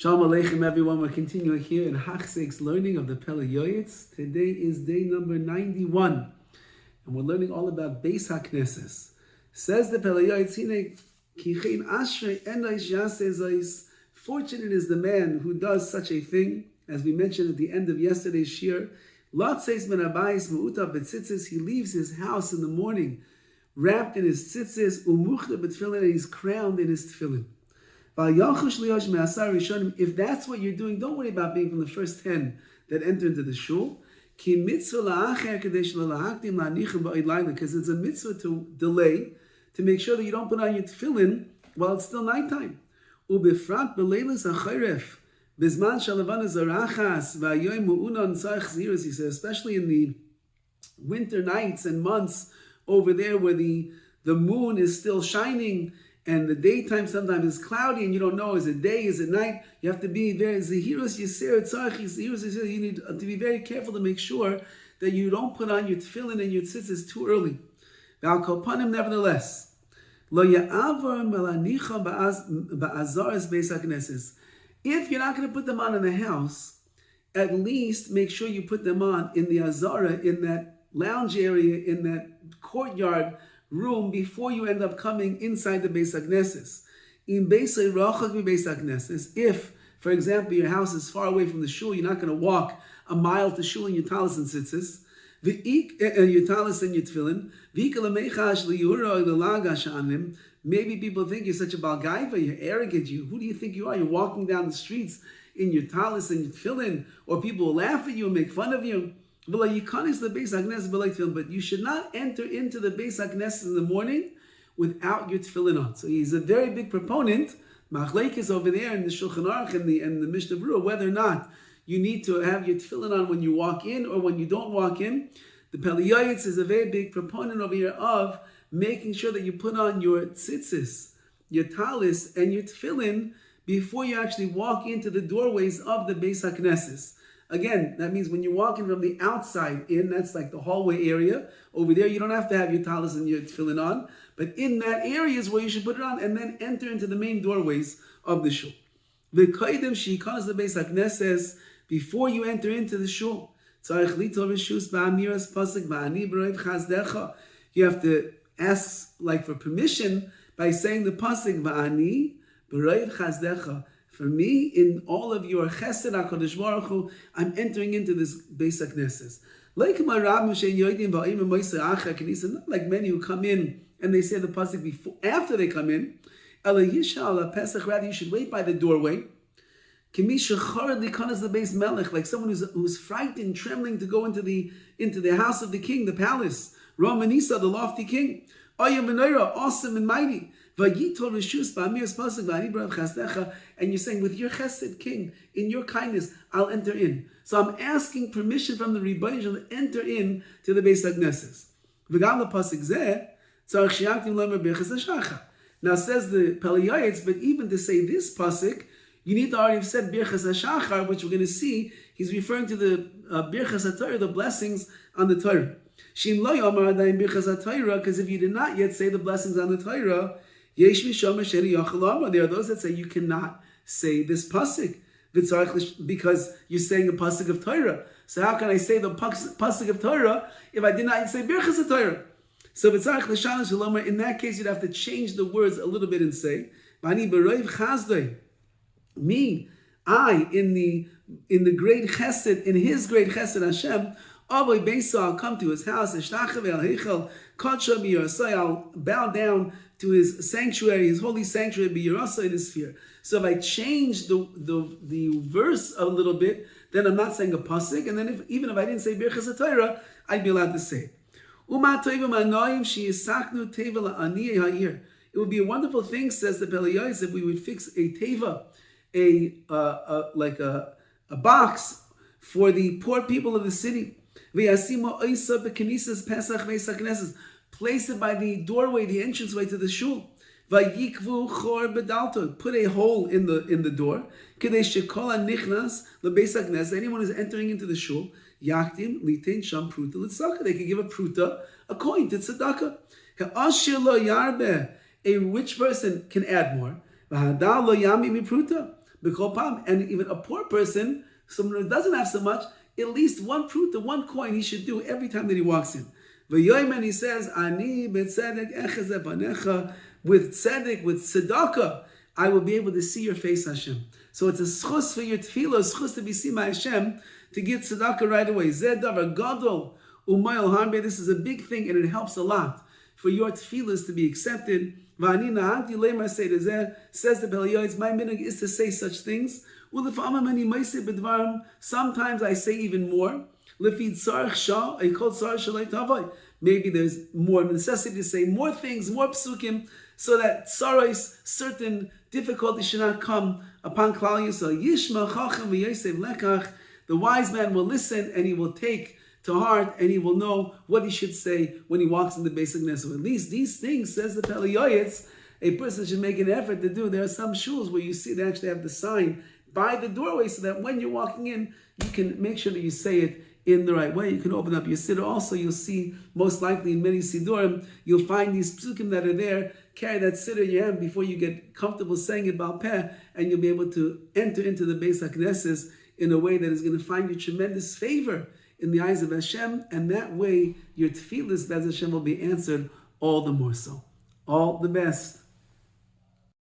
Shalom Aleichem, everyone. We're continuing here in Hachsek's learning of the Pele Yoetz. Today is day number 91, and we're learning all about Beis HaKnesses. Says the Pele Yoetz, Kichein Ashrei Enais Yaseh Zos. Fortunate is the man who does such a thing, as we mentioned at the end of yesterday's shir. Latzeis ben Abayis Meuta Betzitzis. He leaves his house in the morning, wrapped in his tzitzis, umuchta betfilin, and he's crowned in his tefillin. If that's what you're doing, don't worry about being from the first 10 that enter into the shul. Because it's a mitzvah to delay, to make sure that you don't put on your tefillin while it's still nighttime. He says, especially in the winter nights and months over there where the moon is still shining, and the daytime sometimes is cloudy, and you don't know, is it day, is it night? You have to be very zehirus yisir tzarchis. You need to be very careful to make sure that you don't put on your tefillin and your tzitzis too early. Nevertheless, lo ya'avar melanicha ba'azaras beis haknesses. If you're not going to put them on in the house, at least make sure you put them on in the azara, in that lounge area, in that courtyard room, before you end up coming inside the Beis HaKnesses. In Beisei Rachak Beis HaKnesses, if, for example, your house is far away from the shul, you're not going to walk a mile to shul in your talis and tzitzis, your talis and your tefillin. Maybe people think you're such a balgaiva, you're arrogant. Who do you think you are? You're walking down the streets in your talis and your tefillin, or people will laugh at you and make fun of you. But you should not enter into the Beis HaKnesses in the morning without your tefillin on. So he's a very big proponent. Machlekes is over there in the Shulchan Aruch and the Mishnah Berurah, whether or not you need to have your tefillin on when you walk in or when you don't walk in. The Pele Yoetz is a very big proponent over here of making sure that you put on your tzitzis, your talis, and your tefillin before you actually walk into the doorways of the Beis HaKnesses. Again, that means when you're walking from the outside in, that's like the hallway area. Over there, you don't have to have your talis and your tefillin on. But in that area is where you should put it on and then enter into the main doorways of the shul. The koydem sheikanas the Beis HaKnesses, before you enter into the shul, you have to ask like for permission by saying the pasuk va'ani b'roiv chazdecha. For me, in all of your chesed HaKadosh Baruch Hu, I'm entering into this Beis HaKnesses. Not like many who come in and they say the pasuk before, after they come in. Rather, you should wait by the doorway. Like someone who's frightened, trembling to go into the house of the king, the palace. Ramanisa, the lofty king. Awesome and mighty. And you're saying, with your chesed, king, in your kindness, I'll enter in. So I'm asking permission from the Rabbi to enter in to the Beis HaKnesses. Now says the Pele Yoetz, but even to say this pasuk, you need to already have said Birchas HaShachar, which we're going to see. He's referring to the Birchas HaTorah, the blessings on the Torah. Because if you did not yet say the blessings on the Torah, there are those that say you cannot say this pasuk because you're saying a pasuk of Torah. So how can I say the pasuk of Torah if I did not say Birchas HaTorah? So in that case, you'd have to change the words a little bit and say, me, I, in the great chesed, in his great chesed Hashem, I'll come to his house, I'll bow down to his sanctuary, his holy sanctuary, in his sphere. So if I change the verse a little bit, then I'm not saying a pasuk, and then even if I didn't say Birchas HaTorah, I'd be allowed to say. It would be a wonderful thing, says the Pele Yoetz, if we would fix a teva, like a box for the poor people of the city. Place it by the doorway, the entranceway to the shul. Put a hole in the door. Anyone who's entering into the shul, they can give a pruta, a coin to tzedakah. A rich person can add more. And even a poor person, someone who doesn't have so much, at least one pruta, one coin he should do every time that he walks in. And he says, Ani b'tzedek echezeh panecha, with tzedek, with tzedakah, I will be able to see your face, Hashem. So it's a schus for your tefillah, a schus to be seen by Hashem, to get tzedakah right away. Zeh davar gadol u'mayil harbe. This is a big thing, and it helps a lot for your tefillahs to be accepted. V'ani nahanti leimar seideh, says the Pele Yoetz, my minhag is to say such things. Sometimes I say even more. Maybe there's more necessity to say more things, more psukim, so that sarais, certain difficulties should not come upon Klal Yisrael. Yishma chacham v'yosef lekach. The wise man will listen and he will take to heart and he will know what he should say when he walks in the basic Knesset. At least these things, says the Pele Yoetz, a person should make an effort to do. There are some shuls where you see they actually have the sign by the doorway so that when you're walking in, you can make sure that you say it in the right way. You can open up your siddur. Also, you'll see, most likely in many siddurim, you'll find these psukim that are there. Carry that siddur in your hand before you get comfortable saying it bal peh, and you'll be able to enter into the Beis HaKnesses in a way that is going to find you tremendous favor in the eyes of Hashem, and that way your tefillahs, Bez Hashem, will be answered all the more so. All the best.